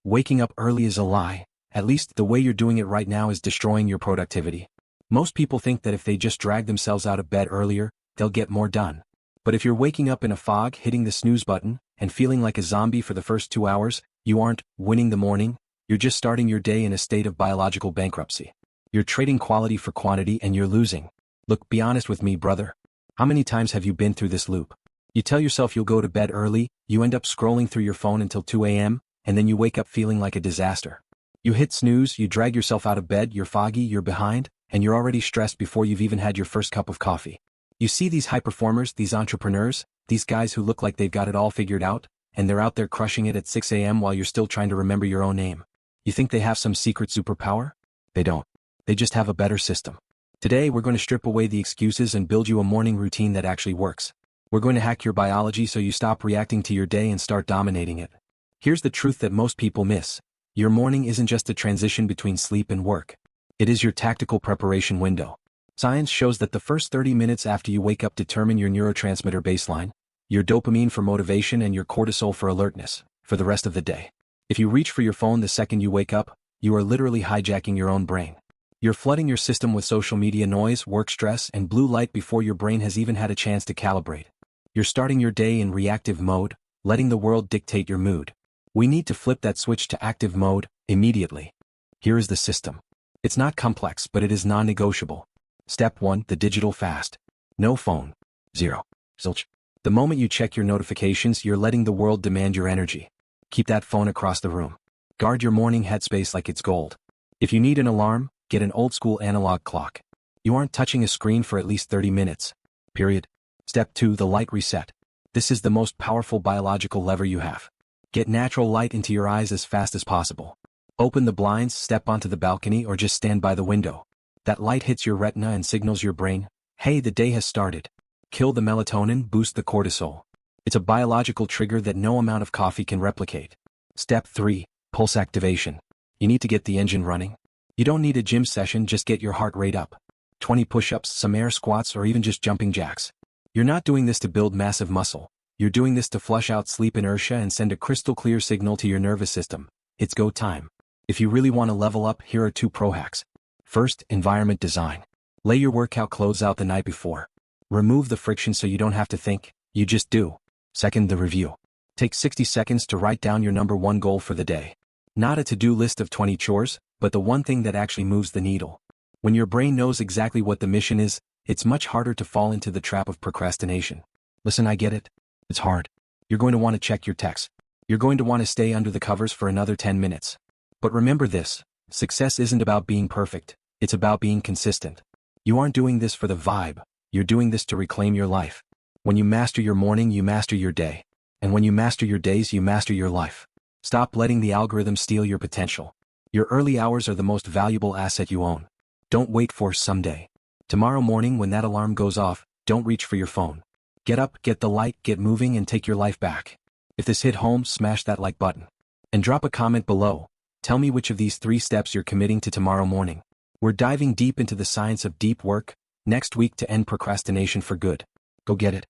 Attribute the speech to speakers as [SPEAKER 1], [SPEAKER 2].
[SPEAKER 1] Waking up early is a lie. At least the way you're doing it right now is destroying your productivity. Most people think that if they just drag themselves out of bed earlier, they'll get more done. But if you're waking up in a fog, hitting the snooze button, and feeling like a zombie for the first 2 hours, you aren't winning the morning, you're just starting your day in a state of biological bankruptcy. You're trading quality for quantity and you're losing. Look, be honest with me, brother. How many times have you been through this loop? You tell yourself you'll go to bed early, you end up scrolling through your phone until 2 a.m., and then you wake up feeling like a disaster. You hit snooze, you drag yourself out of bed, you're foggy, you're behind, and you're already stressed before you've even had your first cup of coffee. You see these high performers, these entrepreneurs, these guys who look like they've got it all figured out, and they're out there crushing it at 6 a.m. while you're still trying to remember your own name. You think they have some secret superpower? They don't. They just have a better system. Today we're going to strip away the excuses and build you a morning routine that actually works. We're going to hack your biology so you stop reacting to your day and start dominating it. Here's the truth that most people miss. Your morning isn't just a transition between sleep and work. It is your tactical preparation window. Science shows that the first 30 minutes after you wake up determine your neurotransmitter baseline, your dopamine for motivation and your cortisol for alertness, for the rest of the day. If you reach for your phone the second you wake up, you are literally hijacking your own brain. You're flooding your system with social media noise, work stress, and blue light before your brain has even had a chance to calibrate. You're starting your day in reactive mode, letting the world dictate your mood. We need to flip that switch to active mode, immediately. Here is the system. It's not complex, but it is non-negotiable. Step 1, the digital fast. No phone. 0. Zilch. The moment you check your notifications, you're letting the world demand your energy. Keep that phone across the room. Guard your morning headspace like it's gold. If you need an alarm, get an old-school analog clock. You aren't touching a screen for at least 30 minutes. Period. Step 2, the light reset. This is the most powerful biological lever you have. Get natural light into your eyes as fast as possible. Open the blinds, step onto the balcony, or just stand by the window. That light hits your retina and signals your brain, hey, the day has started. Kill the melatonin, boost the cortisol. It's a biological trigger that no amount of coffee can replicate. Step 3, pulse activation. You need to get the engine running. You don't need a gym session, just get your heart rate up. 20 push-ups, some air squats, or even just jumping jacks. You're not doing this to build massive muscle. You're doing this to flush out sleep inertia and send a crystal clear signal to your nervous system. It's go time. If you really want to level up, here are 2 pro hacks. First, environment design. Lay your workout clothes out the night before. Remove the friction so you don't have to think, you just do. Second, the review. Take 60 seconds to write down your number 1 goal for the day. Not a to-do list of 20 chores, but the one thing that actually moves the needle. When your brain knows exactly what the mission is, it's much harder to fall into the trap of procrastination. Listen, I get it. It's hard. You're going to want to check your texts. You're going to want to stay under the covers for another 10 minutes. But remember this, success isn't about being perfect, it's about being consistent. You aren't doing this for the vibe, you're doing this to reclaim your life. When you master your morning, you master your day. And when you master your days, you master your life. Stop letting the algorithm steal your potential. Your early hours are the most valuable asset you own. Don't wait for someday. Tomorrow morning when that alarm goes off, don't reach for your phone. Get up, get the light, get moving, and take your life back. If this hit home, smash that like button. And drop a comment below. Tell me which of these 3 steps you're committing to tomorrow morning. We're diving deep into the science of deep work next week to end procrastination for good. Go get it.